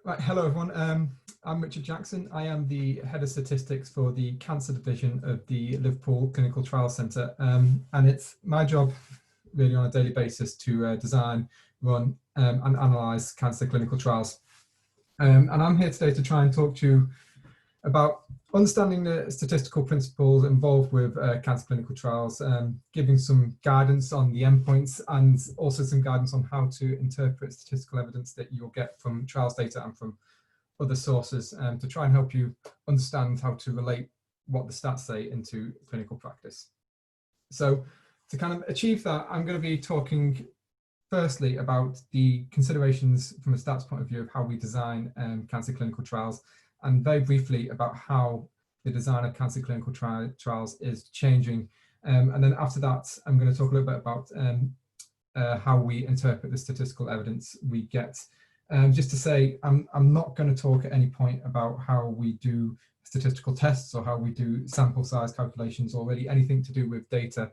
Right, hello everyone. I'm Richard Jackson. I am the head of statistics for the cancer division of the Liverpool Clinical Trials Centre, and it's my job really on a daily basis to design, run and analyse cancer clinical trials. And I'm here today to try and talk to you about understanding the statistical principles involved with cancer clinical trials, giving some guidance on the endpoints and also some guidance on how to interpret statistical evidence that you'll get from trials data and from other sources, to try and help you understand how to relate what the stats say into clinical practice. So to kind of achieve that, I'm going to be talking firstly about the considerations from a stats point of view of how we design cancer clinical trials, and very briefly about how the design of cancer clinical trials is changing. And then after that, I'm going to talk a little bit about how we interpret the statistical evidence we get. Just to say, I'm not going to talk at any point about how we do statistical tests or how we do sample size calculations or really anything to do with data.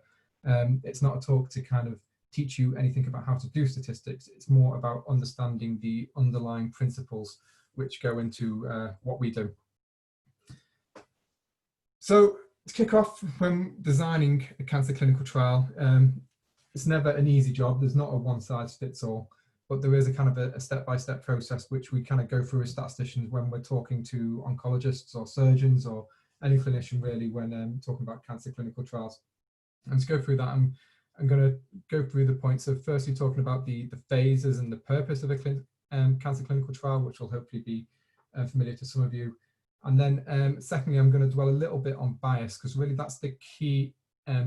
It's not a talk to kind of teach you anything about how to do statistics. It's more about understanding the underlying principles which go into what we do. So to kick off, when designing a cancer clinical trial, it's never an easy job. There's not a one-size-fits-all, but there is a kind of a step-by-step process which we kind of go through as statisticians when we're talking to oncologists or surgeons or any clinician really when talking about cancer clinical trials. And to go through that, I'm going to go through the points of firstly talking about the phases and the purpose of a cancer clinical trial, which will hopefully be familiar to some of you. And then secondly, I'm going to dwell a little bit on bias, because really that's the key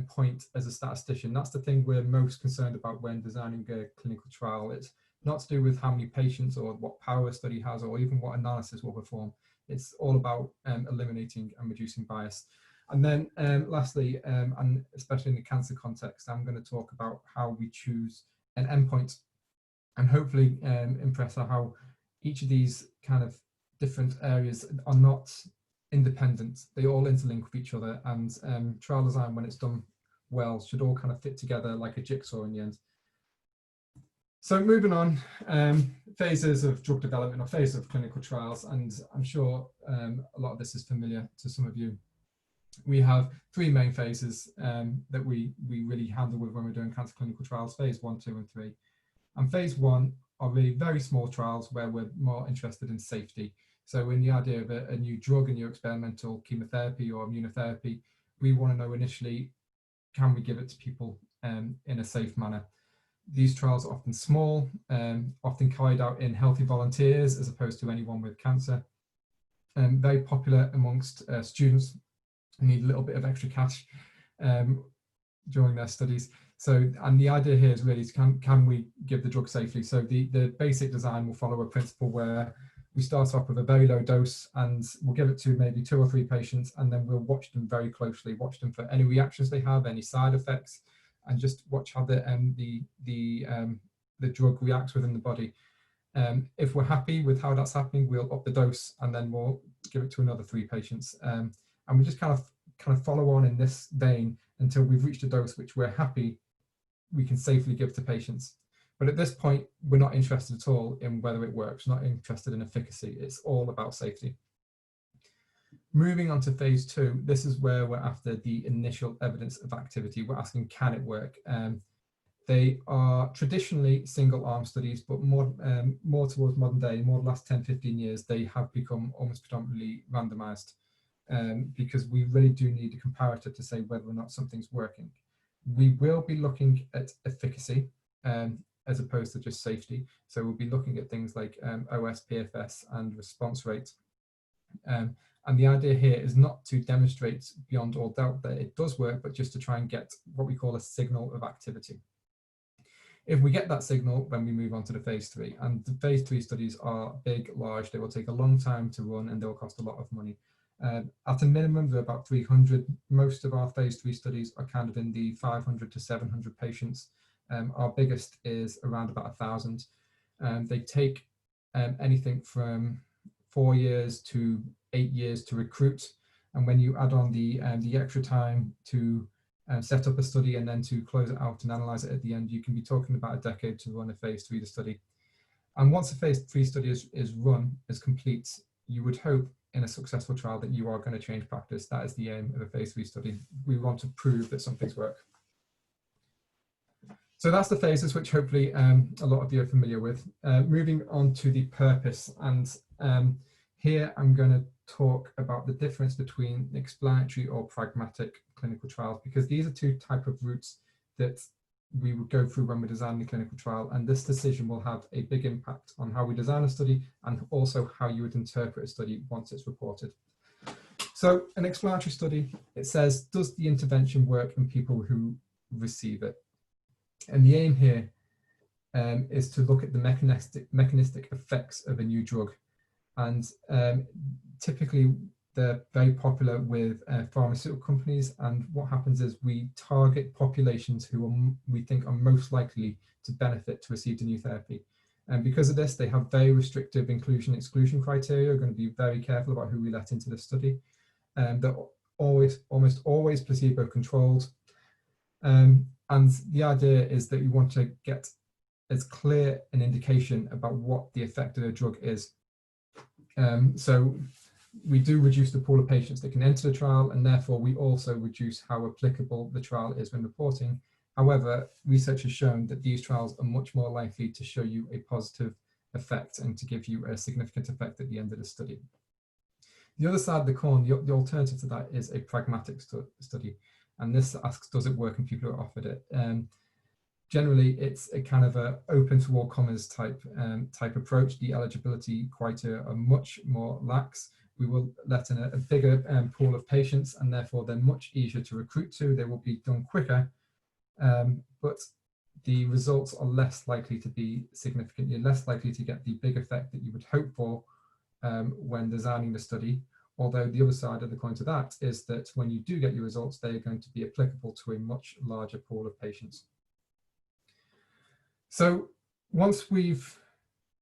point as a statistician. That's the thing we're most concerned about when designing a clinical trial. It's not to do with how many patients or what power a study has or even what analysis will perform. It's all about eliminating and reducing bias. And then lastly, and especially in the cancer context, I'm going to talk about how we choose an endpoint and hopefully impress on how each of these kind of different areas are not independent. They all interlink with each other, and trial design, when it's done well, should all kind of fit together like a jigsaw in the end. So moving on, phases of drug development or phases of clinical trials, and I'm sure a lot of this is familiar to some of you. We have three main phases that we really handle with when we're doing cancer clinical trials: phase 1, 2, and 3. And phase 1 are really very small trials where we're more interested in safety. So in the idea of a new drug, a new experimental chemotherapy or immunotherapy, we want to know initially, can we give it to people in a safe manner? These trials are often small, often carried out in healthy volunteers as opposed to anyone with cancer. Very popular amongst students who need a little bit of extra cash during their studies. So, and the idea here is really, can we give the drug safely? So the basic design will follow a principle where we start off with a very low dose and we'll give it to maybe 2 or 3 patients, and then we'll watch them very closely, watch them for any reactions they have, any side effects, and just watch how the drug reacts within the body. If we're happy with how that's happening, we'll up the dose and then we'll give it to another 3 patients. And we just kind of follow on in this vein until we've reached a dose which we're happy we can safely give to patients. But at this point, we're not interested at all in whether it works, not interested in efficacy. It's all about safety. Moving on to phase 2, this is where we're after the initial evidence of activity. We're asking, can it work? They are traditionally single-arm studies, but more towards modern day, more the last 10, 15 years, they have become almost predominantly randomized, because we really do need a comparator to say whether or not something's working. We will be looking at efficacy as opposed to just safety. So we'll be looking at things like OS, PFS, and response rate. And the idea here is not to demonstrate beyond all doubt that it does work, but just to try and get what we call a signal of activity. If we get that signal, then we move on to the phase 3. And the phase 3 studies are big, large. They will take a long time to run and they'll cost a lot of money. At a minimum, they're about 300. Most of our phase 3 studies are kind of in the 500 to 700 patients. Our biggest is around about 1,000. They take anything from 4 years to 8 years to recruit. And when you add on the extra time to set up a study and then to close it out and analyze it at the end, you can be talking about a decade to run a phase 3 study. And once a phase 3 study is run, is complete, you would hope in a successful trial that you are going to change practice. That is the aim of a phase 3 study. We want to prove that some things work. So that's the phases, which hopefully a lot of you are familiar with. Moving on to the purpose, and here I'm going to talk about the difference between explanatory or pragmatic clinical trials, because these are two types of routes that we would go through when we design the clinical trial, and this decision will have a big impact on how we design a study and also how you would interpret a study once it's reported. So an explanatory study, it says, does the intervention work in people who receive it? And the aim here is to look at the mechanistic effects of a new drug. And typically they're very popular with pharmaceutical companies. And what happens is we target populations who we think are most likely to benefit to receive the new therapy. And because of this, they have very restrictive inclusion-exclusion criteria. We're going to be very careful about who we let into the study. They're almost always placebo-controlled. And the idea is that you want to get as clear an indication about what the effect of the drug is. So we do reduce the pool of patients that can enter the trial, and therefore we also reduce how applicable the trial is when reporting. However, research has shown that these trials are much more likely to show you a positive effect and to give you a significant effect at the end of the study. The other side of the coin, the alternative to that, is a pragmatic study. And this asks, does it work in people who are offered it? Generally, it's a kind of a open to all comers type approach. The eligibility criteria are much more lax. We will let in a bigger pool of patients, and therefore they're much easier to recruit to. They will be done quicker, but the results are less likely to be significant. You're less likely to get the big effect that you would hope for when designing the study. Although the other side of the coin to that is that when you do get your results, they are going to be applicable to a much larger pool of patients. So once we've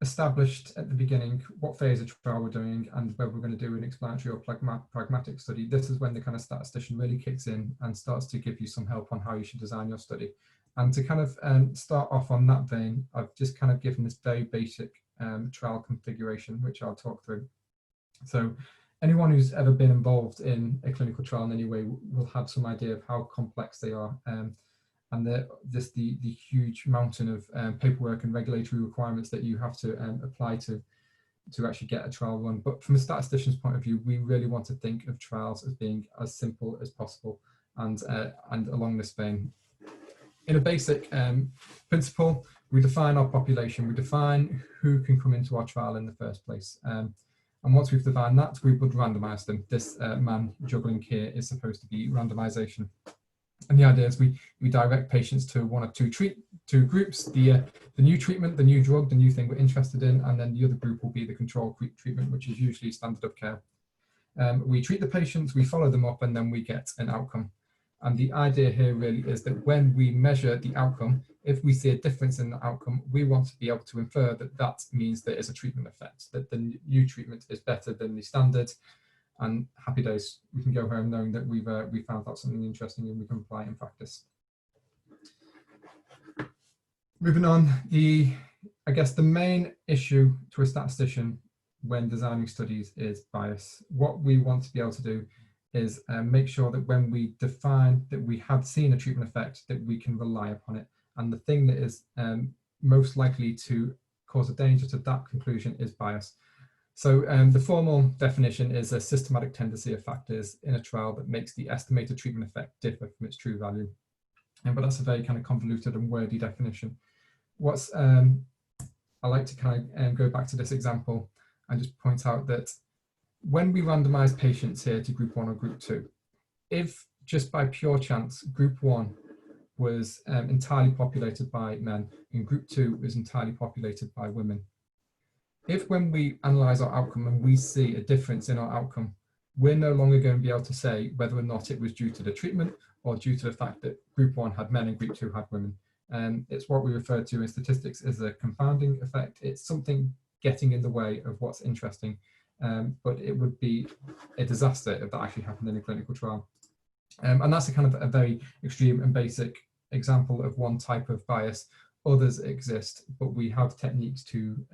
established at the beginning what phase of trial we're doing and whether we're going to do an explanatory or pragmatic study, this is when the kind of statistician really kicks in and starts to give you some help on how you should design your study. And to kind of start off on that vein, I've just kind of given this very basic trial configuration, which I'll talk through. So anyone who's ever been involved in a clinical trial in any way will have some idea of how complex they are, and the huge mountain of paperwork and regulatory requirements that you have to apply to actually get a trial run. But from a statistician's point of view, we really want to think of trials as being as simple as possible, and along this vein. In a basic principle, we define our population, we define who can come into our trial in the first place. And once we've defined that, we would randomize them. This man juggling here is supposed to be randomization. And the idea is we direct patients to one of two groups, the new treatment, the new drug, the new thing we're interested in, and then the other group will be the control treatment, which is usually standard of care. We treat the patients, we follow them up, and then we get an outcome. And the idea here really is that when we measure the outcome, if we see a difference in the outcome, we want to be able to infer that that means there is a treatment effect, that the new treatment is better than the standard, and happy days, we can go home knowing that we found out something interesting and we can apply it in practice. Moving on, I guess the main issue to a statistician when designing studies is bias. What we want to be able to do is make sure that when we define that we have seen a treatment effect, that we can rely upon it. And the thing that is most likely to cause a danger to that conclusion is bias. So the formal definition is a systematic tendency of factors in a trial that makes the estimated treatment effect differ from its true value. But that's a very kind of convoluted and wordy definition. I like to kind of go back to this example and just point out that when we randomize patients here to group 1 or group 2, if just by pure chance group 1 was entirely populated by men and group 2 was entirely populated by women, if when we analyze our outcome and we see a difference in our outcome, we're no longer going to be able to say whether or not it was due to the treatment or due to the fact that group 1 had men and group 2 had women. It's what we refer to in statistics as a confounding effect. It's something getting in the way of what's interesting, but it would be a disaster if that actually happened in a clinical trial. And that's a kind of a very extreme and basic example of one type of bias. others exist, but we have techniques to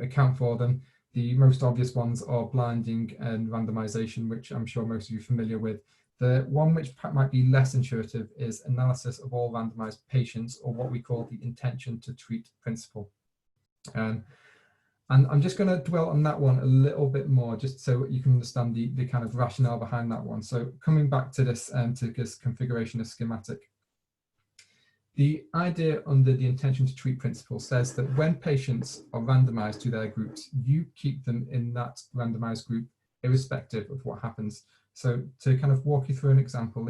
account for them. The most obvious ones are blinding and randomization, which I'm sure most of you are familiar with. The one which might be less intuitive is analysis of all randomized patients, or what we call the intention to treat principle. And I'm just going to dwell on that one a little bit more, just so you can understand the kind of rationale behind that one. So coming back to this, to this configuration of schematic, the idea under the intention to treat principle says that when patients are randomized to their groups, you keep them in that randomized group irrespective of what happens. So to kind of walk you through an example,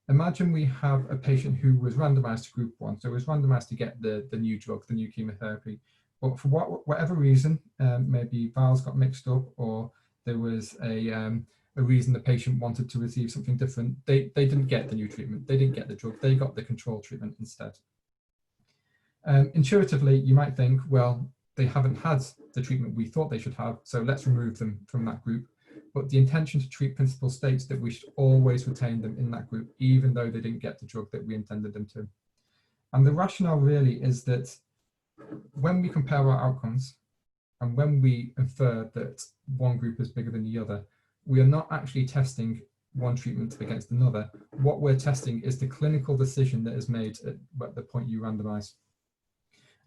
imagine we have a patient who was randomized to group 1, so was randomized to get the new drug, the new chemotherapy, but for whatever reason, maybe vials got mixed up, or there was a reason the patient wanted to receive something different. They didn't get the new treatment, they didn't get the drug, they got the control treatment instead. Intuitively, you might think, well, they haven't had the treatment we thought they should have, so let's remove them from that group. But the intention to treat principle states that we should always retain them in that group, even though they didn't get the drug that we intended them to. And the rationale really is that when we compare our outcomes, and when we infer that one group is bigger than the other, we are not actually testing one treatment against another. What we're testing is the clinical decision that is made at the point you randomize.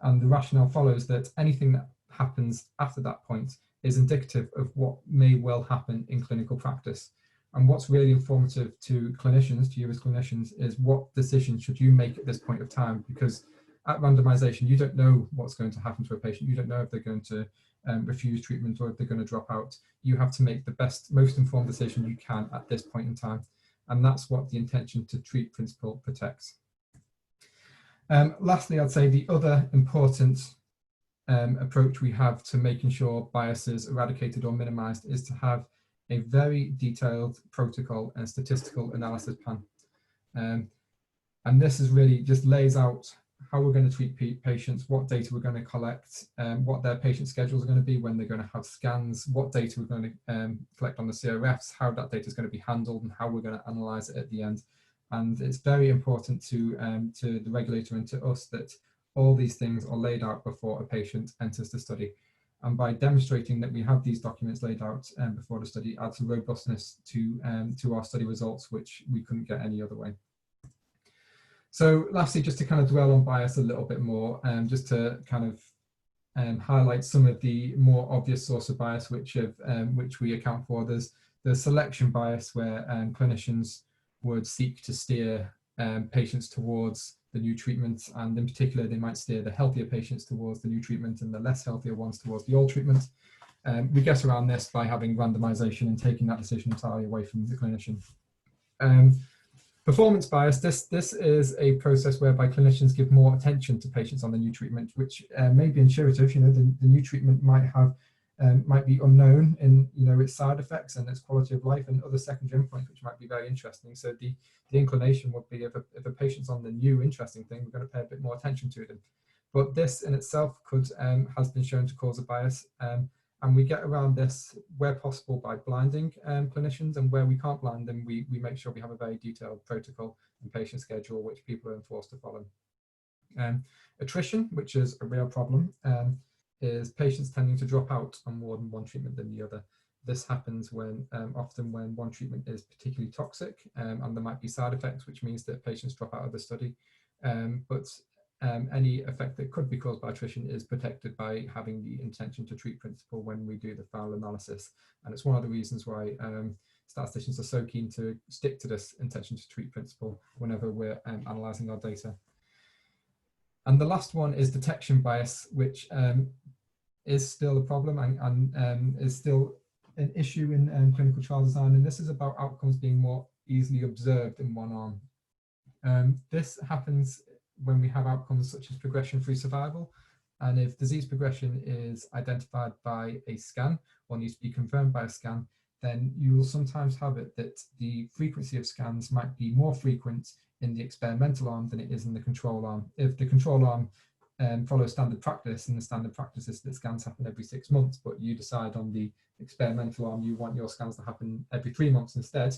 And the rationale follows that anything that happens after that point is indicative of what may well happen in clinical practice. And what's really informative to clinicians, to you as clinicians, is what decision should you make at this point of time? Because at randomization, you don't know what's going to happen to a patient. You don't know if they're going to refuse treatment or if they're going to drop out. You have to make the best, most informed decision you can at this point in time. And that's what the intention to treat principle protects. Lastly, I'd say the other important approach we have to making sure bias is eradicated or minimized is to have a very detailed protocol and statistical analysis plan. And this is really just lays out how we're going to treat patients, what data we're going to collect, what their patient schedules are going to be, when they're going to have scans, what data we're going to collect on the CRFs, how that data is going to be handled, and how we're going to analyze it at the end. And it's very important to the regulator and to us that all these things are laid out before a patient enters the study. And by demonstrating that we have these documents laid out before the study adds a robustness to our study results, which we couldn't get any other way. So lastly, just to kind of dwell on bias a little bit more, just to kind of highlight some of the more obvious source of bias which we account for. There's the selection bias, where clinicians would seek to steer patients towards the new treatment, and in particular they might steer the healthier patients towards the new treatment and the less healthier ones towards the old treatment. We get around this by having randomization and taking that decision entirely away from the clinician. Performance bias, this is a process whereby clinicians give more attention to patients on the new treatment, which may be intuitive. You know, the new treatment might be unknown in, you know, its side effects and its quality of life and other secondary endpoints, which might be very interesting. So the inclination would be, if a patient's on the new interesting thing, we're going to pay a bit more attention to them. But this in itself has been shown to cause a bias. And we get around this where possible by blinding clinicians, and where we can't blind them, we make sure we have a very detailed protocol and patient schedule which people are enforced to follow. Attrition, which is a real problem, is patients tending to drop out on more than one treatment than the other. This happens when often when one treatment is particularly toxic, and there might be side effects, which means that patients drop out of the study. Any effect that could be caused by attrition is protected by having the intention to treat principle when we do the final analysis. And it's one of the reasons why statisticians are so keen to stick to this intention to treat principle whenever we're analysing our data. And the last one is detection bias, which is still a problem and is still an issue in clinical trial design. And this is about outcomes being more easily observed in one arm. This happens when we have outcomes such as progression-free survival, and if disease progression is identified by a scan or needs to be confirmed by a scan, then you will sometimes have it that the frequency of scans might be more frequent in the experimental arm than it is in the control arm. If the control arm follows standard practice, and the standard practice is that scans happen every 6 months, but you decide on the experimental arm you want your scans to happen every 3 months instead,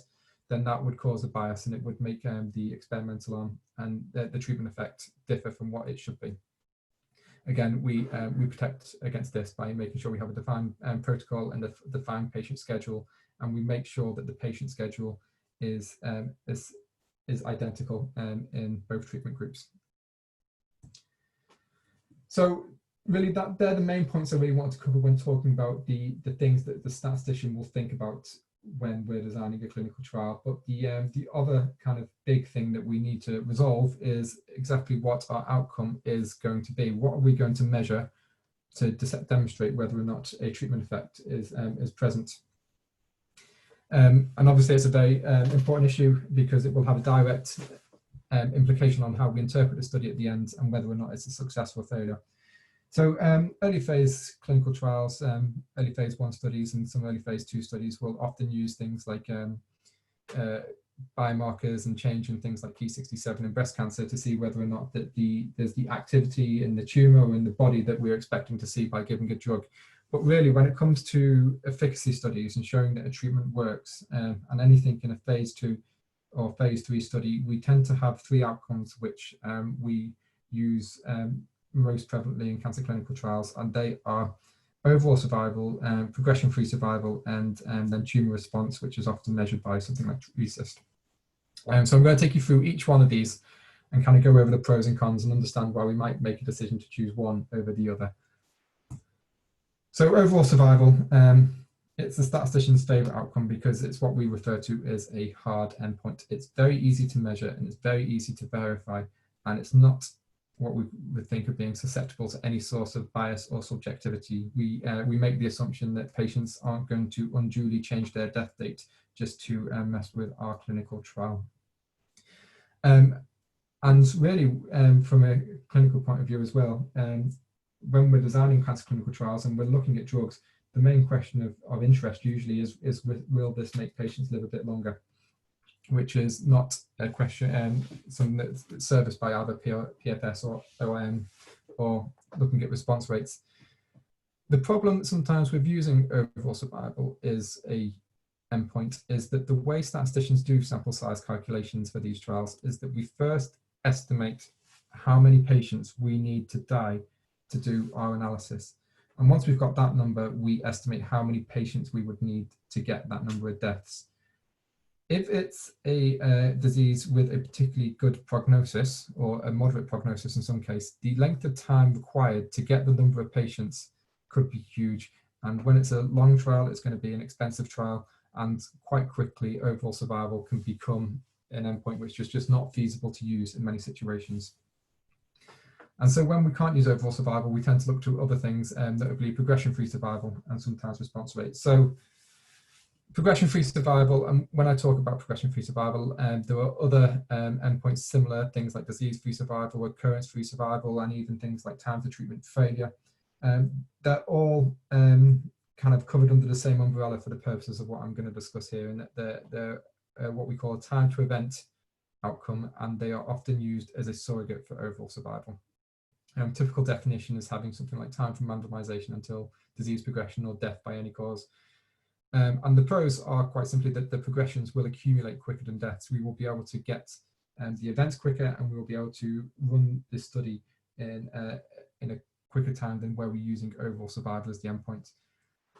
then that would cause a bias and it would make the experimental arm and the treatment effect differ from what it should be. Again, we protect against this by making sure we have a defined protocol and a defined patient schedule, and we make sure that the patient schedule is identical in both treatment groups. So really, they're the main points I really want to cover when talking about the things that the statistician will think about when we're designing a clinical trial. But the other kind of big thing that we need to resolve is exactly what our outcome is going to be. What are we going to measure to demonstrate whether or not a treatment effect is present? And obviously, it's a very important issue because it will have a direct implication on how we interpret the study at the end and whether or not it's a success or failure. So early phase clinical trials, early phase 1 studies and some early phase 2 studies will often use things like biomarkers and change in things like Ki67 in breast cancer to see whether or not that there's the activity in the tumor or in the body that we're expecting to see by giving a drug. But really, when it comes to efficacy studies and showing that a treatment works, and anything in a phase 2 or phase 3 study, we tend to have 3 outcomes which we use most prevalently in cancer clinical trials, and they are overall survival, progression-free survival, and then tumor response, which is often measured by something like RECIST. So I'm going to take you through each one of these and kind of go over the pros and cons and understand why we might make a decision to choose one over the other. So overall survival, it's the statistician's favorite outcome because it's what we refer to as a hard endpoint. It's very easy to measure and it's very easy to verify, and it's not what we would think of being susceptible to any source of bias or subjectivity. We make the assumption that patients aren't going to unduly change their death date just to mess with our clinical trial. And really, from a clinical point of view as well, when we're designing cancer clinical trials and we're looking at drugs, the main question of interest usually is will this make patients live a bit longer? Which is not a question, something that's serviced by either PFS or OM or looking at response rates. The problem sometimes with using overall survival is a endpoint is that the way statisticians do sample size calculations for these trials is that we first estimate how many patients we need to die to do our analysis. And once we've got that number, we estimate how many patients we would need to get that number of deaths. If it's a disease with a particularly good prognosis or a moderate prognosis in some case, the length of time required to get the number of patients could be huge. And when it's a long trial, it's going to be an expensive trial, and quite quickly overall survival can become an endpoint which is just not feasible to use in many situations. And so when we can't use overall survival, we tend to look to other things, notably progression-free survival and sometimes response rates. So progression-free survival, and when I talk about progression-free survival, there are other endpoints similar, things like disease-free survival, recurrence-free survival, and even things like time to treatment failure. They're all kind of covered under the same umbrella for the purposes of what I'm going to discuss here, and that they're what we call a time to event outcome, and they are often used as a surrogate for overall survival. Typical definition is having something like time from randomization until disease progression or death by any cause. And the pros are quite simply that the progressions will accumulate quicker than deaths. We will be able to get the events quicker, and we will be able to run this study in a quicker time than where we're using overall survival as the endpoint.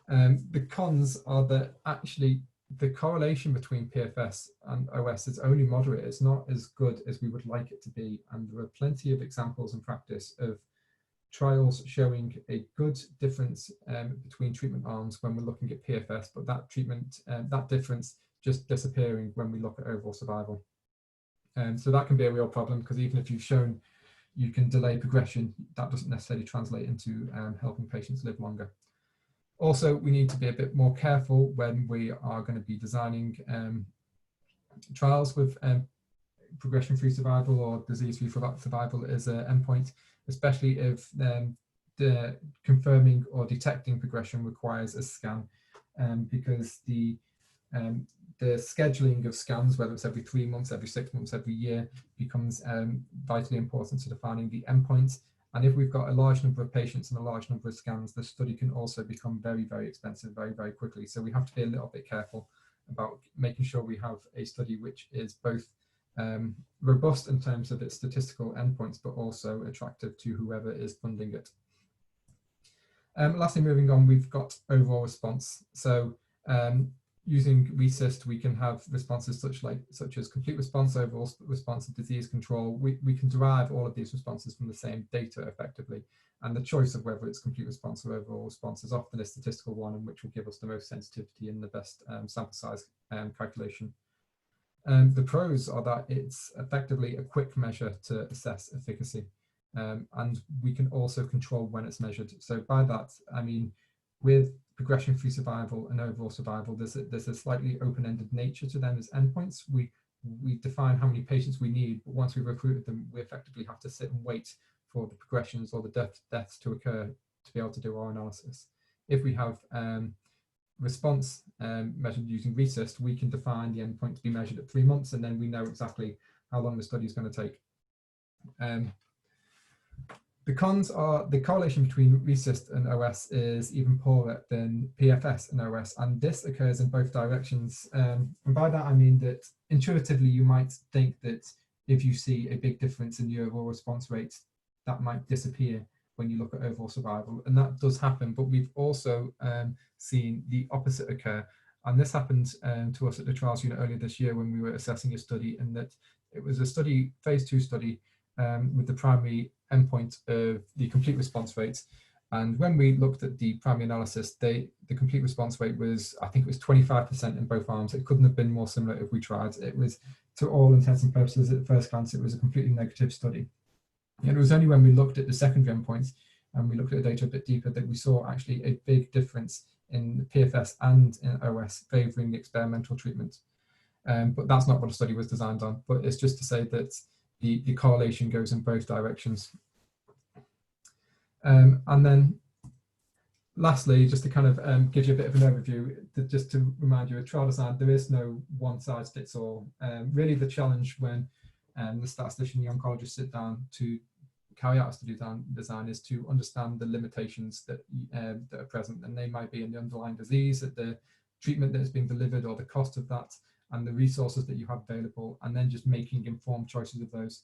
The cons are that actually the correlation between PFS and OS is only moderate. It's not as good as we would like it to be. And there are plenty of examples in practice of trials showing a good difference between treatment arms when we're looking at PFS, but that difference just disappearing when we look at overall survival. So that can be a real problem, because even if you've shown you can delay progression, that doesn't necessarily translate into helping patients live longer. Also, we need to be a bit more careful when we are going to be designing trials with progression-free survival or disease-free survival as an endpoint, especially if the confirming or detecting progression requires a scan, because the scheduling of scans, whether it's every 3 months, every 6 months, every year, becomes vitally important to defining the endpoint. And if we've got a large number of patients and a large number of scans, the study can also become very, very expensive very, very quickly. So we have to be a little bit careful about making sure we have a study which is both robust in terms of its statistical endpoints, but also attractive to whoever is funding it. Lastly, moving on, we've got overall response. So using RESIST, we can have responses such as complete response, overall response, and disease control. We can derive all of these responses from the same data effectively. And the choice of whether it's complete response or overall response is often a statistical one, and which will give us the most sensitivity and the best sample size calculation. The pros are that it's effectively a quick measure to assess efficacy. And we can also control when it's measured. So by that, I mean, with progression-free survival and overall survival, there's a slightly open-ended nature to them as endpoints. We define how many patients we need, but once we've recruited them, we effectively have to sit and wait for the progressions or the deaths to occur to be able to do our analysis. If we have response measured using RESIST, we can define the endpoint to be measured at 3 months, and then we know exactly how long the study is going to take. The cons are the correlation between RESIST and OS is even poorer than PFS and OS, and this occurs in both directions. And by that, I mean that intuitively, you might think that if you see a big difference in the overall response rate, that might disappear when you look at overall survival. And that does happen, but we've also seen the opposite occur. And this happened to us at the trials unit earlier this year when we were assessing a study, and that it was a study, phase 2 study, with the primary endpoint of the complete response rate. And when we looked at the primary analysis, the complete response rate was, I think it was 25% in both arms. It couldn't have been more similar if we tried. It was, to all intents and purposes, at first glance, it was a completely negative study. And it was only when we looked at the secondary endpoints and we looked at the data a bit deeper that we saw actually a big difference in PFS and in OS favoring the experimental treatment. But that's not what the study was designed on. But it's just to say that the correlation goes in both directions. And then lastly, just to kind of give you a bit of an overview, just to remind you, a trial design, there is no one size fits all. Really the challenge when the statistician and the oncologist sit down to carry out a study design is to understand the limitations that are present, and they might be in the underlying disease, at the treatment that is being delivered, or the cost of that, and the resources that you have available, and then just making informed choices of those.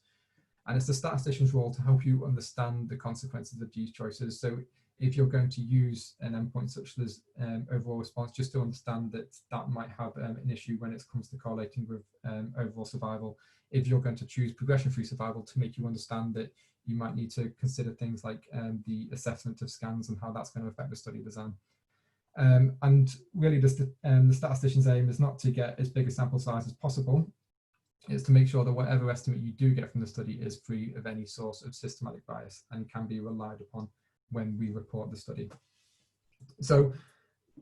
And it's the statistician's role to help you understand the consequences of these choices. So if you're going to use an endpoint such as overall response, just to understand that that might have an issue when it comes to correlating with overall survival. If you're going to choose progression-free survival, to make you understand that you might need to consider things like the assessment of scans and how that's going to affect the study design. And really the statistician's aim is not to get as big a sample size as possible. It's to make sure that whatever estimate you do get from the study is free of any source of systematic bias and can be relied upon when we report the study. So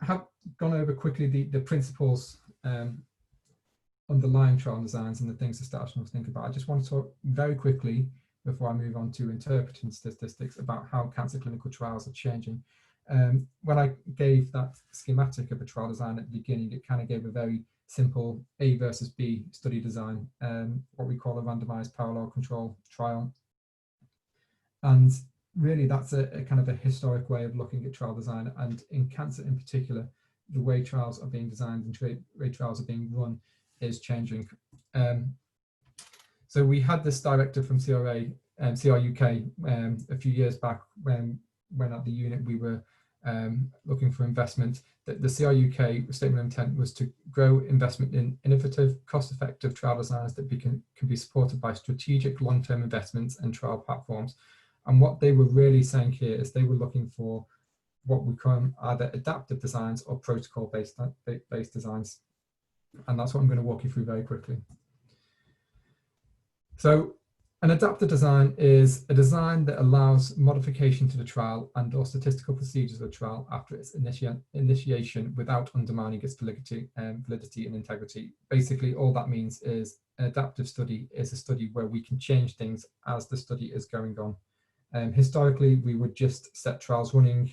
I have gone over quickly the principles underlying trial designs and the things the statisticians think about. I just want to talk very quickly before I move on to interpreting statistics about how cancer clinical trials are changing. When I gave that schematic of a trial design at the beginning, it kind of gave a very simple A versus B study design, what we call a randomized parallel control trial. And really that's a kind of a historic way of looking at trial design. And in cancer in particular, the way trials are being designed and the way trials are being run is changing. So we had this directive from CRUK a few years back when at the unit we were looking for investment, that the CRUK statement of intent was to grow investment in innovative, cost-effective trial designs that can be supported by strategic long-term investments and trial platforms. And what they were really saying here is they were looking for what we call either adaptive designs or protocol-based designs. And that's what I'm going to walk you through very quickly. So an adaptive design is a design that allows modification to the trial and or statistical procedures of the trial after its initiation without undermining its validity and integrity. Basically, all that means is an adaptive study is a study where we can change things as the study is going on. Historically, we would just set trials running,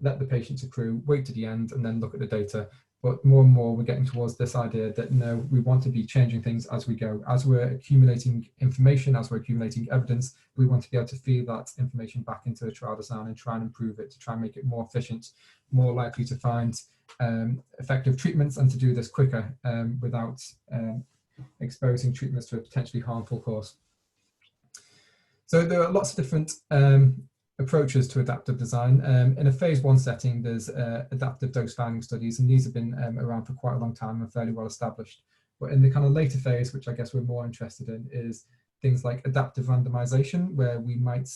let the patients accrue, wait to the end, and then look at the data. But more and more, we're getting towards this idea that no, we want to be changing things as we go. As we're accumulating information, as we're accumulating evidence, we want to be able to feed that information back into the trial design and try and improve it, to try and make it more efficient, more likely to find effective treatments, and to do this quicker without exposing treatments to a potentially harmful course. So there are lots of different approaches to adaptive design. In a phase 1 setting, there's adaptive dose finding studies, and these have been around for quite a long time and fairly well established. But in the kind of later phase, which I guess we're more interested in, is things like adaptive randomization, where we might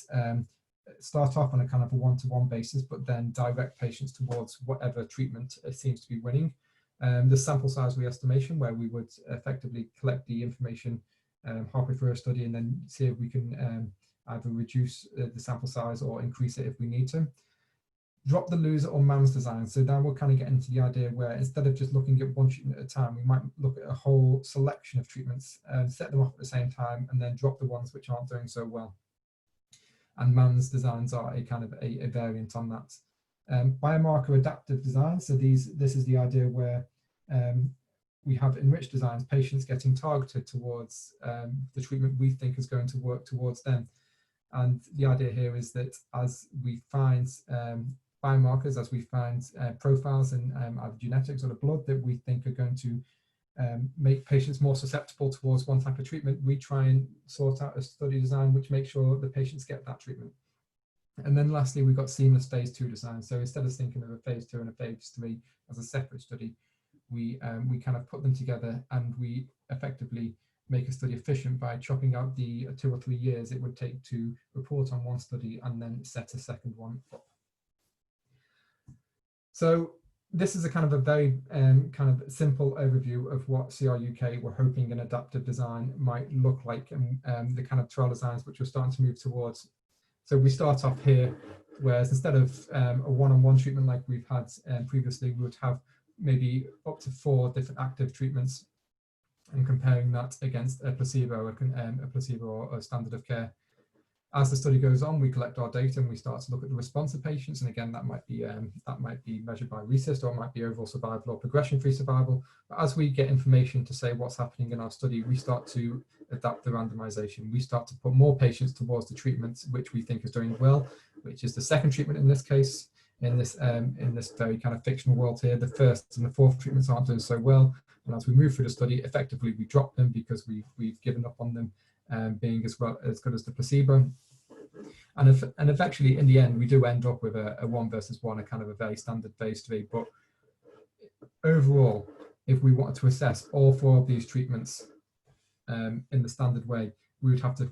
start off on a kind of a one-to-one basis, but then direct patients towards whatever treatment seems to be winning. The sample size re-estimation, where we would effectively collect the information halfway through a study and then see if we can either reduce the sample size or increase it if we need to. Drop the loser or MAMS design. So now we're kind of getting into the idea where instead of just looking at one treatment at a time, we might look at a whole selection of treatments and set them off at the same time, and then drop the ones which aren't doing so well. And MAMS designs are a kind of a variant on that. Biomarker adaptive design. So this is the idea where we have enriched designs, patients getting targeted towards the treatment we think is going to work towards them. And the idea here is that as we find biomarkers, as we find profiles in either genetics or the blood that we think are going to make patients more susceptible towards one type of treatment, we try and sort out a study design which makes sure the patients get that treatment. And then lastly, we've got seamless phase 2 design. So instead of thinking of a phase 2 and a phase 3 as a separate study, we kind of put them together, and we effectively make a study efficient by chopping out the 2 or 3 years it would take to report on one study and then set a second one up. So this is a kind of a very kind of simple overview of what CR UK were hoping an adaptive design might look like, and the kind of trial designs which we're starting to move towards. So we start off here, whereas instead of a one-on-one treatment like we've had previously, we would have maybe up to 4 different active treatments, and comparing that against a placebo or a standard of care. As the study goes on, we collect our data and we start to look at the response of patients, and again that might be measured by RECIST, or it might be overall survival or progression-free survival. But as we get information to say what's happening in our study, we start to adapt the randomization. We start to put more patients towards the treatment which we think is doing well, which is the second treatment in this case. In this very kind of fictional world here, the first and the fourth treatments aren't doing so well, and as we move through the study, effectively we drop them because we've given up on them being as good as the placebo. And eventually, in the end, we do end up with a 1 versus 1, a kind of a very standard phase 3. But overall, if we wanted to assess all 4 of these treatments in the standard way, we would have to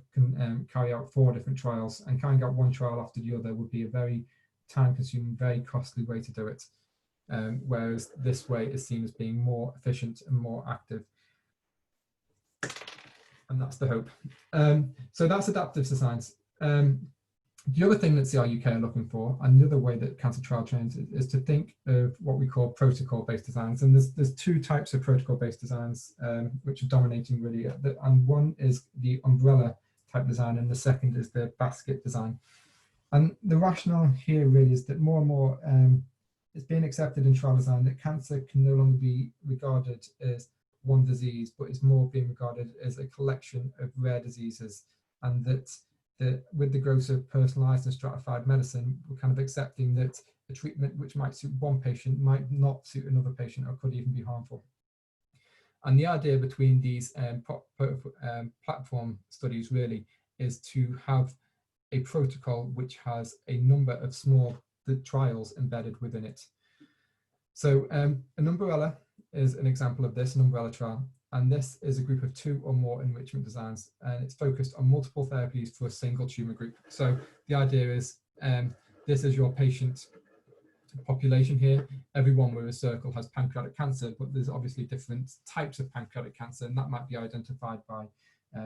carry out 4 different trials, and carrying out one trial after the other would be a very time-consuming, very costly way to do it. Whereas this way is seen as being more efficient and more active. And that's the hope. So that's adaptive designs. The other thing that CR UK are looking for, and the other way that cancer trial trains, is to think of what we call protocol-based designs. And there's 2 types of protocol-based designs which are dominating really. And one is the umbrella type design, and the second is the basket design. And the rationale here really is that more and more it's being accepted in trial design that cancer can no longer be regarded as one disease, but is more being regarded as a collection of rare diseases, and that with the growth of personalized and stratified medicine, we're kind of accepting that a treatment which might suit one patient might not suit another patient, or could even be harmful. And the idea between these platform studies really is to have a protocol which has a number of small trials embedded within it. So an umbrella is an example of this, an umbrella trial. And this is a group of 2 or more enrichment designs, and it's focused on multiple therapies for a single tumor group. So the idea is this is your patient population here. Everyone with a circle has pancreatic cancer, but there's obviously different types of pancreatic cancer, and that might be identified by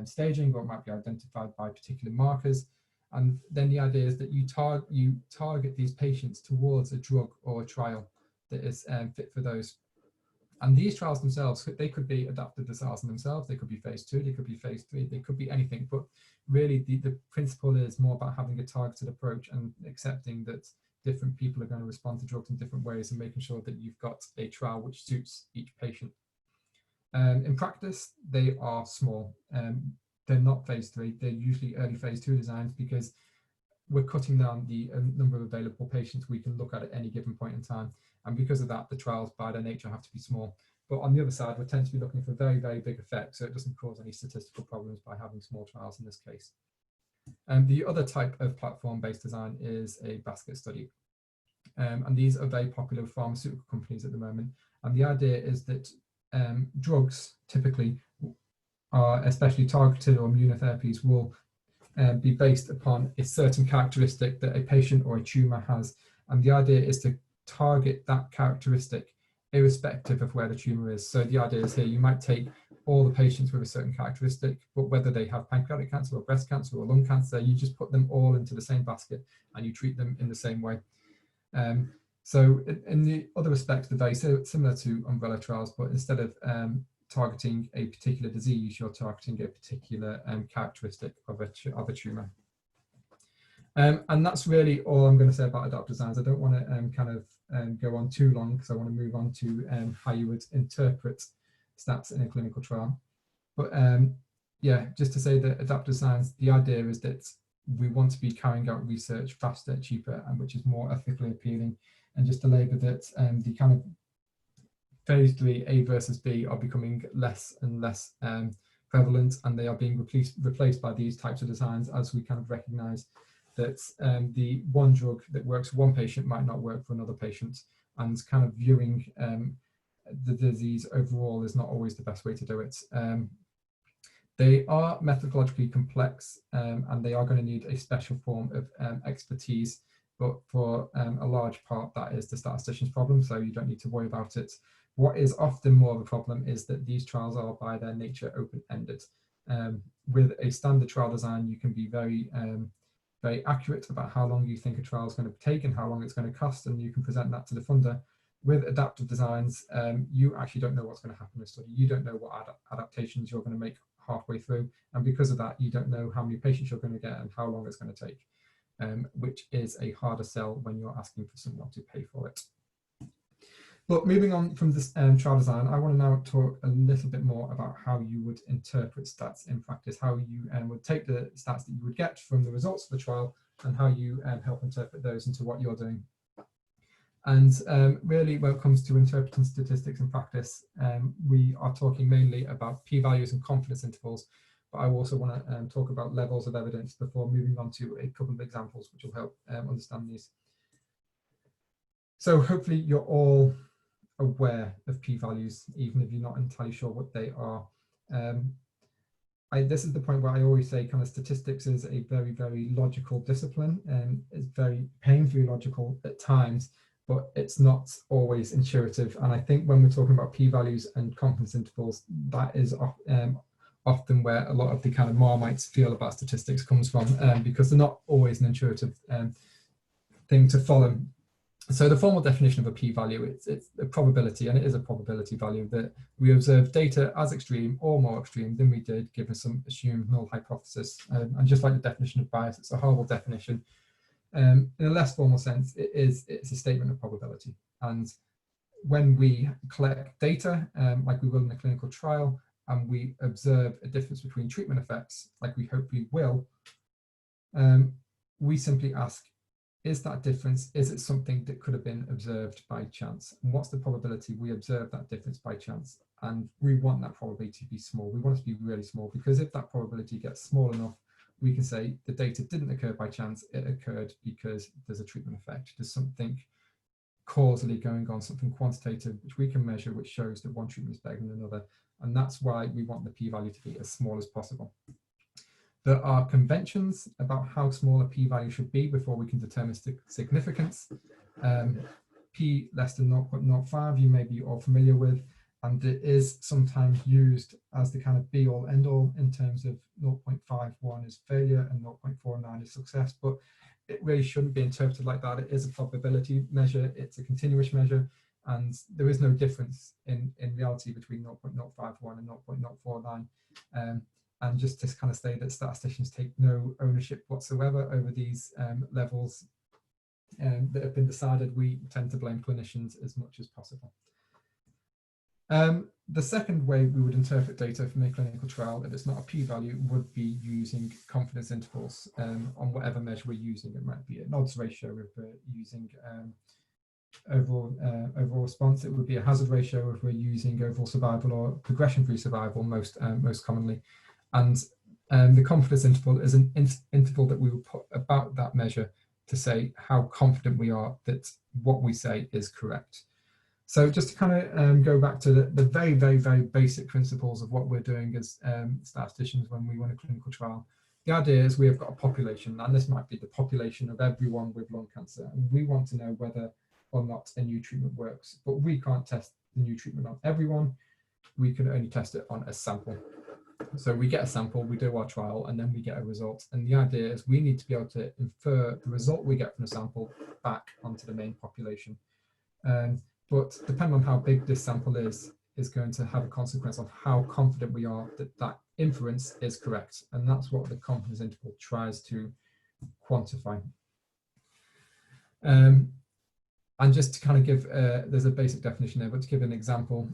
staging, or it might be identified by particular markers. And then the idea is that you target these patients towards a drug or a trial that is fit for those. And these trials themselves, they could be adaptive designs themselves, they could be phase 2, they could be phase 3, they could be anything. But really the principle is more about having a targeted approach and accepting that different people are going to respond to drugs in different ways, and making sure that you've got a trial which suits each patient. In practice, they are small. They're not phase 3. They're usually early phase 2 designs, because we're cutting down the number of available patients we can look at any given point in time. And because of that, the trials by their nature have to be small. But on the other side, we tend to be looking for very, very big effects, so it doesn't cause any statistical problems by having small trials in this case. And the other type of platform-based design is a basket study. And these are very popular with pharmaceutical companies at the moment. And the idea is that drugs typically are, especially targeted or immunotherapies, will be based upon a certain characteristic that a patient or a tumor has. And the idea is to target that characteristic irrespective of where the tumor is. So the idea is here, you might take all the patients with a certain characteristic, but whether they have pancreatic cancer or breast cancer or lung cancer, you just put them all into the same basket and you treat them in the same way. So in the other respects, they're very similar to umbrella trials, but instead of targeting a particular disease, you're targeting a particular characteristic of a tumor. And that's really all I'm going to say about adaptive designs. I don't want to go on too long, because I want to move on to how you would interpret stats in a clinical trial. But yeah, just to say that adaptive designs, the idea is that we want to be carrying out research faster, cheaper, and which is more ethically appealing. And just to labour that the kind of phase 3 A versus B are becoming less and less prevalent, and they are being replaced by these types of designs, as we kind of recognise that the one drug that works for one patient might not work for another patient, and kind of viewing the disease overall is not always the best way to do it. They are methodologically complex, and they are going to need a special form of expertise, but for a large part that is the statistician's problem, so you don't need to worry about it. What is often more of a problem is that these trials are by their nature open-ended. With a standard trial design, you can be very accurate about how long you think a trial is going to take and how long it's going to cost, and you can present that to the funder. With adaptive designs, you actually don't know what's going to happen in a study. You don't know what adaptations you're going to make halfway through, and because of that, you don't know how many patients you're going to get and how long it's going to take, which is a harder sell when you're asking for someone to pay for it. But moving on from this trial design, I want to now talk a little bit more about how you would interpret stats in practice, how you would take the stats that you would get from the results of the trial and how you help interpret those into what you're doing. And really, when it comes to interpreting statistics in practice, we are talking mainly about p-values and confidence intervals, but I also want to talk about levels of evidence before moving on to a couple of examples which will help understand these. So hopefully you're all aware of p-values, even if you're not entirely sure what they are. This is the point where I always say kind of statistics is a very, very logical discipline, and it's very painfully logical at times, but it's not always intuitive. And I think when we're talking about p-values and confidence intervals, that is often where a lot of the kind of Marmite's feel about statistics comes from, because they're not always an intuitive thing to follow. So the formal definition of a p-value, it's a probability, and it is a probability value, that we observe data as extreme or more extreme than we did given some assumed null hypothesis. And just like the definition of bias, it's a horrible definition. In a less formal sense, it's a statement of probability. And when we collect data, like we will in a clinical trial, and we observe a difference between treatment effects, like we hope we will, we simply ask, is that difference, is it something that could have been observed by chance? And what's the probability we observe that difference by chance? And we want that probability to be small. We want it to be really small, because if that probability gets small enough, we can say the data didn't occur by chance, it occurred because there's a treatment effect. There's something causally going on, something quantitative, which we can measure, which shows that one treatment is better than another. And that's why we want the p-value to be as small as possible. There are conventions about how small a p-value should be before we can determine significance. P less than 0.05 you may be all familiar with, and it is sometimes used as the kind of be-all end-all in terms of 0.51 is failure and 0.49 is success, but it really shouldn't be interpreted like that. It is a probability measure, it's a continuous measure, and there is no difference in reality between 0.051 and 0.049. And just to kind of say that statisticians take no ownership whatsoever over these levels. that have been decided, we tend to blame clinicians as much as possible. The second way we would interpret data from a clinical trial, if it's not a p-value, would be using confidence intervals on whatever measure we're using. It might be an odds ratio if we're using overall response. It would be a hazard ratio if we're using overall survival or progression-free survival most commonly. And the confidence interval is an interval that we will put about that measure to say how confident we are that what we say is correct. So just to kind of go back to the very, very, very basic principles of what we're doing as statisticians when we run a clinical trial. The idea is we have got a population, and this might be the population of everyone with lung cancer, and we want to know whether or not a new treatment works. But we can't test the new treatment on everyone. We can only test it on a sample. So we get a sample, we do our trial, and then we get a result. And the idea is we need to be able to infer the result we get from the sample back onto the main population. But depending on how big this sample is going to have a consequence on how confident we are that that inference is correct. And that's what the confidence interval tries to quantify. And just to kind of give, there's a basic definition there, but to give an example,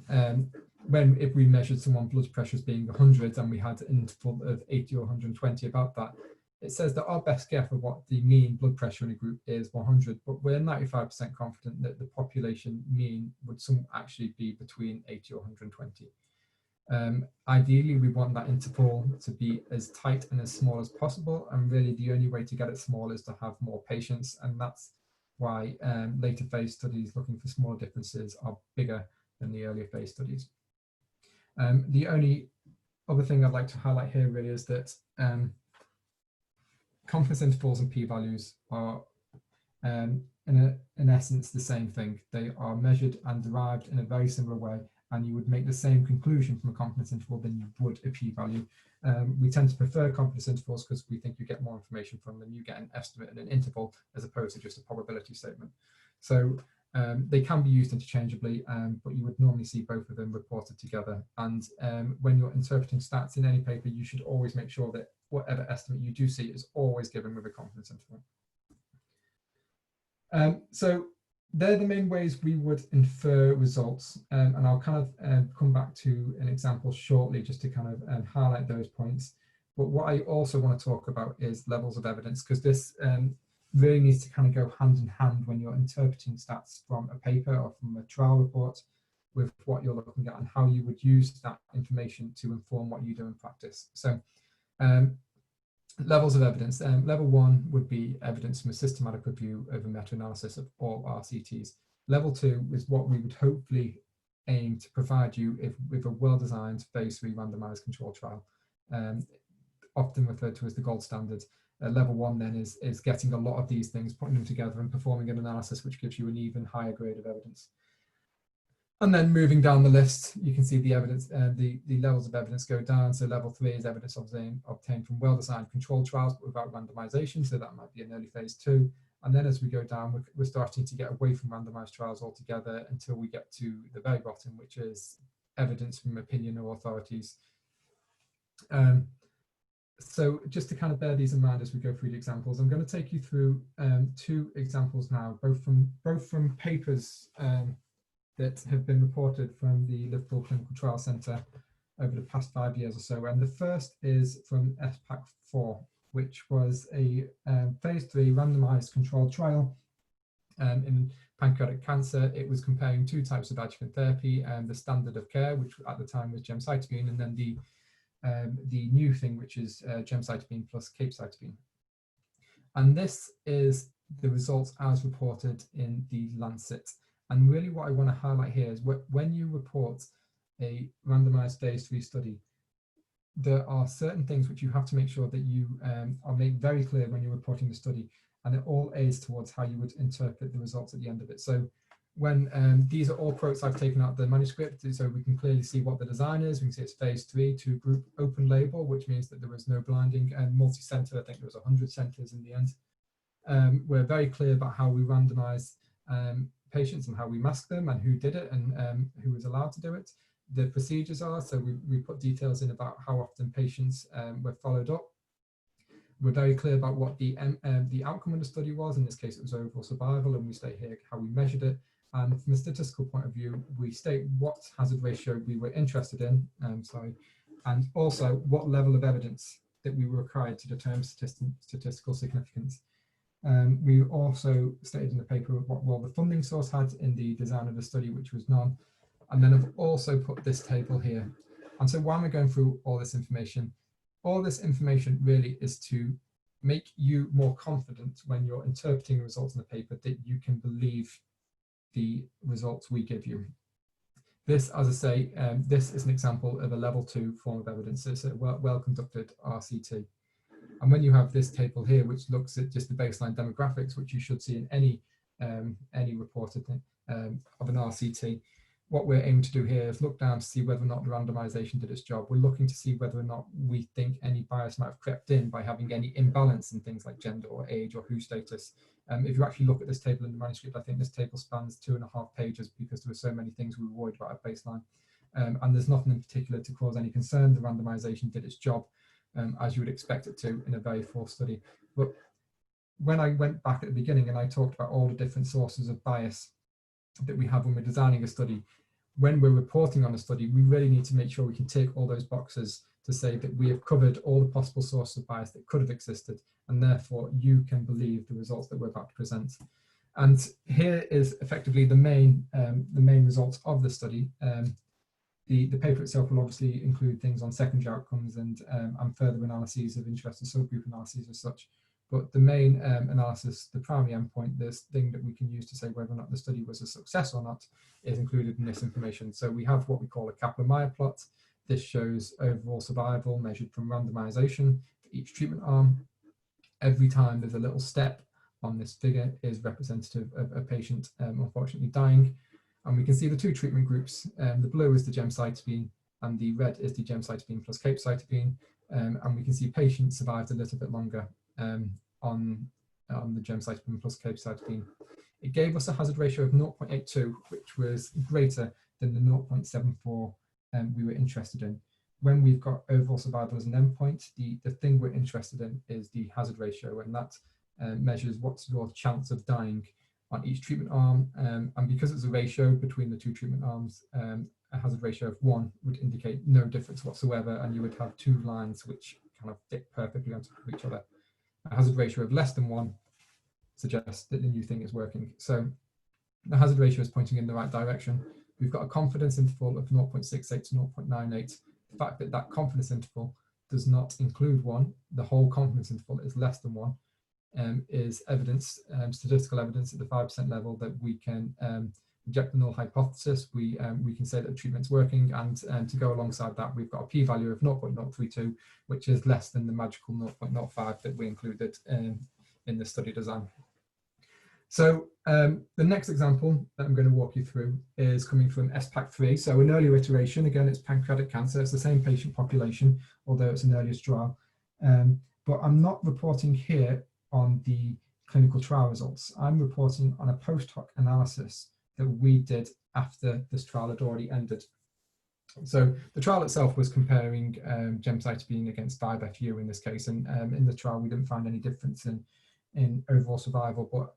if we measured someone's blood pressure as being 100 and we had an interval of 80 or 120 about that, it says that our best guess of what the mean blood pressure in a group is 100, but we're 95% confident that the population mean would actually be between 80 or 120. Ideally, we want that interval to be as tight and as small as possible, and really the only way to get it small is to have more patients, and that's why later phase studies looking for smaller differences are bigger than the earlier phase studies. The only other thing I'd like to highlight here really is that confidence intervals and p-values are in essence the same thing. They are measured and derived in a very similar way, and you would make the same conclusion from a confidence interval than you would a p-value. We tend to prefer confidence intervals because we think you get more information from them. You get an estimate and an interval as opposed to just a probability statement. So they can be used interchangeably, but you would normally see both of them reported together. And when you're interpreting stats in any paper, you should always make sure that whatever estimate you do see is always given with a confidence interval. So they're the main ways we would infer results, and I'll kind of come back to an example shortly just to kind of highlight those points. But what I also want to talk about is levels of evidence, because this really needs to kind of go hand in hand when you're interpreting stats from a paper or from a trial report with what you're looking at and how you would use that information to inform what you do in practice. So levels of evidence. Level 1 would be evidence from a systematic review of a meta-analysis of all RCTs. Level 2 is what we would hopefully aim to provide you with a well-designed phase 3 randomized control trial, often referred to as the gold standard. Level 1 then is getting a lot of these things, putting them together and performing an analysis which gives you an even higher grade of evidence. And then moving down the list, you can see the evidence, the levels of evidence go down. So level 3 is evidence obtained from well-designed controlled trials, but without randomization. So that might be an early phase 2. And then as we go down, we're starting to get away from randomized trials altogether until we get to the very bottom, which is evidence from opinion or authorities. So just to kind of bear these in mind as we go through the examples, I'm going to take you through 2 examples now, both from papers that have been reported from the Liverpool Clinical Trial Centre over the past 5 years or so. And the first is from SPAC4, which was a phase 3 randomized controlled trial in pancreatic cancer. It was comparing 2 types of adjuvant therapy and the standard of care, which at the time was gemcitabine, and then the new thing, which is gemcitabine plus capecitabine. And this is the results as reported in the Lancet. And really what I want to highlight here is when you report a randomized phase 3 study, there are certain things which you have to make sure that you are made very clear when you're reporting the study, and it all aids towards how you would interpret the results at the end of it. So when these are all quotes I've taken out of the manuscript, so we can clearly see what the design is. We can see it's phase 3, 2 group open label, which means that there was no blinding, and multi-center. I think there was 100 centers in the end. We're very clear about how we randomize patients and how we mask them and who did it and who was allowed to do it. The procedures are, so we put details in about how often patients were followed up. We're very clear about what the outcome of the study was. In this case, it was overall survival, and we state here how we measured it. And from a statistical point of view, we state what hazard ratio we were interested in, and also what level of evidence that we were required to determine statistical significance. We also stated in the paper what role the funding source had in the design of the study, which was none. And then I've also put this table here. And so why am I going through all this information? All this information really is to make you more confident when you're interpreting results in the paper that you can believe the results we give you. This, as I say, this is an example of a level 2 form of evidence. It's a well-conducted RCT. And when you have this table here, which looks at just the baseline demographics, which you should see in any reported thing of an RCT, what we're aiming to do here is look down to see whether or not the randomization did its job. We're looking to see whether or not we think any bias might have crept in by having any imbalance in things like gender or age or WHO status. If you actually look at this table in the manuscript, I think this table spans 2.5 pages because there were so many things we were worried about at baseline. And there's nothing in particular to cause any concern. The randomization did its job as you would expect it to in a very full study. But when I went back at the beginning and I talked about all the different sources of bias that we have when we're designing a study, when we're reporting on a study, we really need to make sure we can tick all those boxes to say that we have covered all the possible sources of bias that could have existed, and therefore you can believe the results that we're about to present. And here is effectively the main results of the study. The paper itself will obviously include things on secondary outcomes and further analyses of interest and subgroup analyses as such. But the main analysis, the primary endpoint, this thing that we can use to say whether or not the study was a success or not, is included in this information. So we have what we call a Kaplan-Meier plot. This shows overall survival measured from randomization for each treatment arm. Every time there's a little step on this figure is representative of a patient unfortunately dying. And we can see the two treatment groups. The blue is the gemcitabine and the red is the gemcitabine plus capecitabine. And we can see patients survived a little bit longer on the gemcitabine plus capecitabine. It gave us a hazard ratio of 0.82, which was greater than the 0.74 we were interested in. When we've got overall survival as an endpoint, the thing we're interested in is the hazard ratio, and that measures what's your chance of dying on each treatment arm. And because it's a ratio between the two treatment arms, a hazard ratio of 1 would indicate no difference whatsoever, and you would have two lines which kind of fit perfectly on top of each other. A hazard ratio of less than 1 suggests that the new thing is working. So the hazard ratio is pointing in the right direction. We've got a confidence interval of 0.68 to 0.98. The fact that that confidence interval does not include 1, the whole confidence interval is less than 1, is evidence, statistical evidence at the 5% level that we can reject the null hypothesis. We can say that the treatment's working, and to go alongside that, we've got a p-value of 0.032, which is less than the magical 0.05 that we included in the study design. So the next example that I'm going to walk you through is coming from SPAC3. So an earlier iteration, again, it's pancreatic cancer. It's the same patient population, although it's an earlier trial. But I'm not reporting here on the clinical trial results. I'm reporting on a post hoc analysis that we did after this trial had already ended. So the trial itself was comparing gemcitabine against 5-FU in this case, and in the trial we didn't find any difference in overall survival, but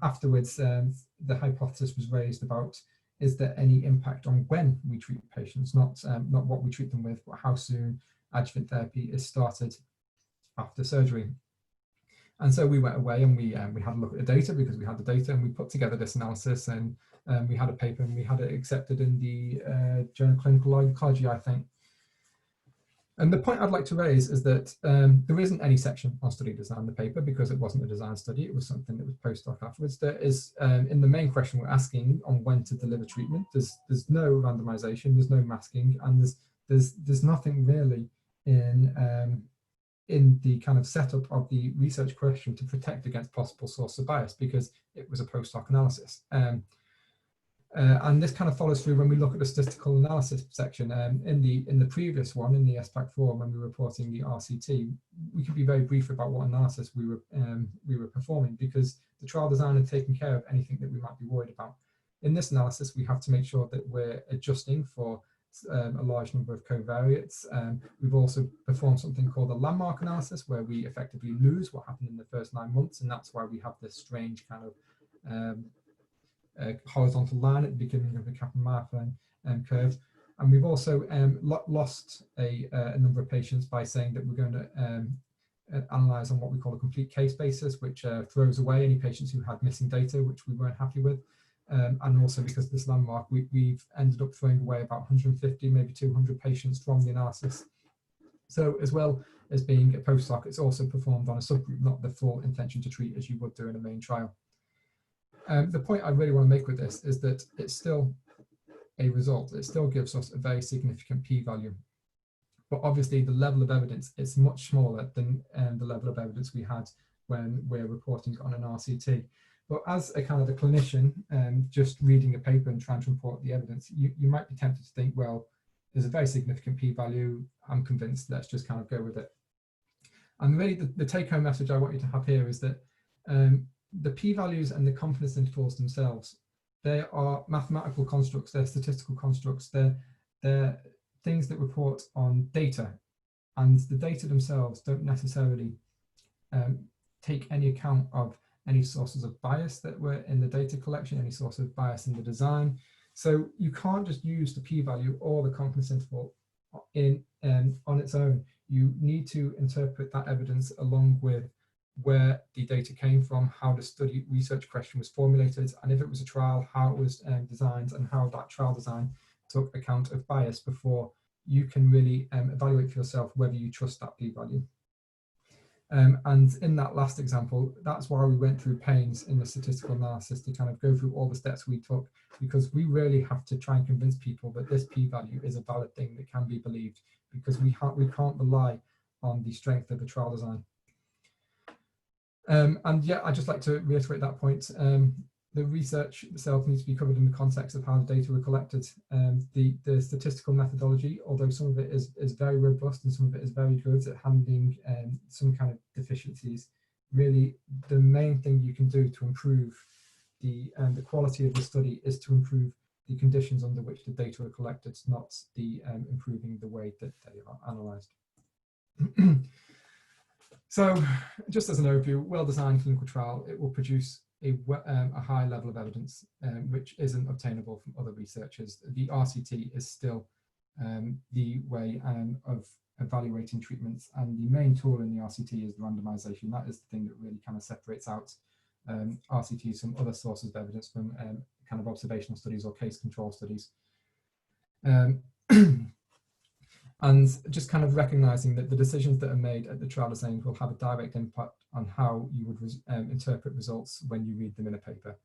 afterwards the hypothesis was raised about, is there any impact on when we treat patients, not what we treat them with, but how soon adjuvant therapy is started after surgery. And so we went away and we had a look at the data, because we had the data, and we put together this analysis, and we had a paper and we had it accepted in the Journal of Clinical Oncology, I think. And the point I'd like to raise is that there isn't any section on study design in the paper, because it wasn't a design study, it was something that was post-hoc afterwards. There is, in the main question we're asking on when to deliver treatment, there's no randomization, there's no masking, and there's nothing really in the kind of setup of the research question to protect against possible source of bias, because it was a post-hoc analysis. And this kind of follows through when we look at the statistical analysis section. In the previous one, in the SPAC4, when we were reporting the RCT, we could be very brief about what analysis we were performing, because the trial design had taken care of anything that we might be worried about. In this analysis, we have to make sure that we're adjusting for a large number of covariates. We've also performed something called a landmark analysis, where we effectively lose what happened in the first 9 months, and that's why we have this strange kind of horizontal line at the beginning of the Kaplan-Meier curve. And we've also lost a number of patients by saying that we're going to analyze on what we call a complete case basis, which throws away any patients who had missing data, which we weren't happy with. And also because of this landmark, we've ended up throwing away about 150, maybe 200 patients from the analysis. So as well as being a post hoc, it's also performed on a subgroup, not the full intention to treat as you would do in a main trial. The point I really want to make with this is that it's still a result. It still gives us a very significant p-value. But obviously the level of evidence is much smaller than the level of evidence we had when we're reporting on an RCT. But as a kind of a clinician, just reading a paper and trying to report the evidence, you might be tempted to think, well, there's a very significant p-value. I'm convinced, let's just kind of go with it. And really the take-home message I want you to have here is that the p-values and the confidence intervals themselves, they are mathematical constructs, they're statistical constructs, they're things that report on data, and the data themselves don't necessarily take any account of any sources of bias that were in the data collection, any source of bias in the design. So you can't just use the p-value or the confidence interval on its own. You need to interpret that evidence along with where the data came from, how the study research question was formulated, and if it was a trial, how it was designed, and how that trial design took account of bias before you can really evaluate for yourself whether you trust that p-value. And in that last example, that's why we went through pains in the statistical analysis to kind of go through all the steps we took, because we really have to try and convince people that this p-value is a valid thing that can be believed, because we can't rely on the strength of the trial design. And yeah, I'd just like to reiterate that point. The research itself needs to be covered in the context of how the data were collected. The statistical methodology, although some of it is very robust and some of it is very good at handling some kind of deficiencies, really the main thing you can do to improve the quality of the study is to improve the conditions under which the data are collected, not the improving the way that they are analysed. So just as an overview, well-designed clinical trial, it will produce a high level of evidence, which isn't obtainable from other researchers. The RCT is still the way of evaluating treatments, and the main tool in the RCT is randomization. That is the thing that really kind of separates out RCTs from other sources of evidence, from kind of observational studies or case control studies. And just kind of recognizing that the decisions that are made at the trial design will have a direct impact on how you would interpret results when you read them in a paper.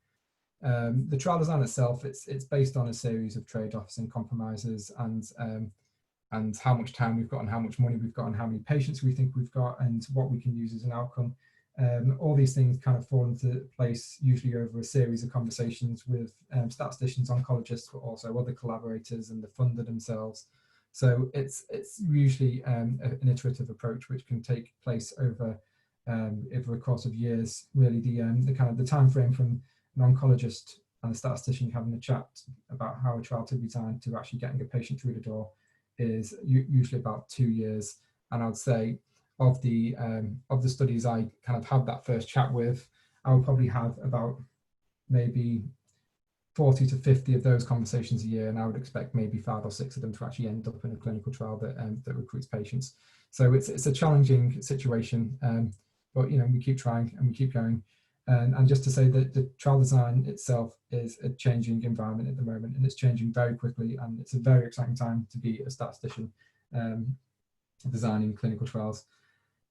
The trial design itself, it's based on a series of trade-offs and compromises, and how much time we've got, and how much money we've got, and how many patients we think we've got, and what we can use as an outcome. All these things kind of fall into place usually over a series of conversations with statisticians, oncologists, but also other collaborators and the funder themselves. So it's usually an iterative approach, which can take place over a course of years. Really, the kind of the time frame from an oncologist and a statistician having a chat about how a trial to be designed to actually getting a patient through the door is usually about 2 years. And I'd say of the studies I kind of had that first chat with, I would probably have about maybe 40 to 50 of those conversations a year, and I would expect maybe 5 or 6 of them to actually end up in a clinical trial that recruits patients. So it's a challenging situation, but we keep trying and we keep going. And just to say that the trial design itself is a changing environment at the moment, and it's changing very quickly, and it's a very exciting time to be a statistician designing clinical trials.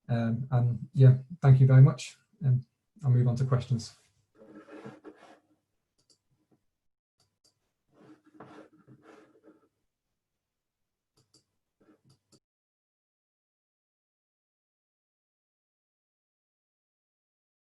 And yeah, thank you very much, and I'll move on to questions.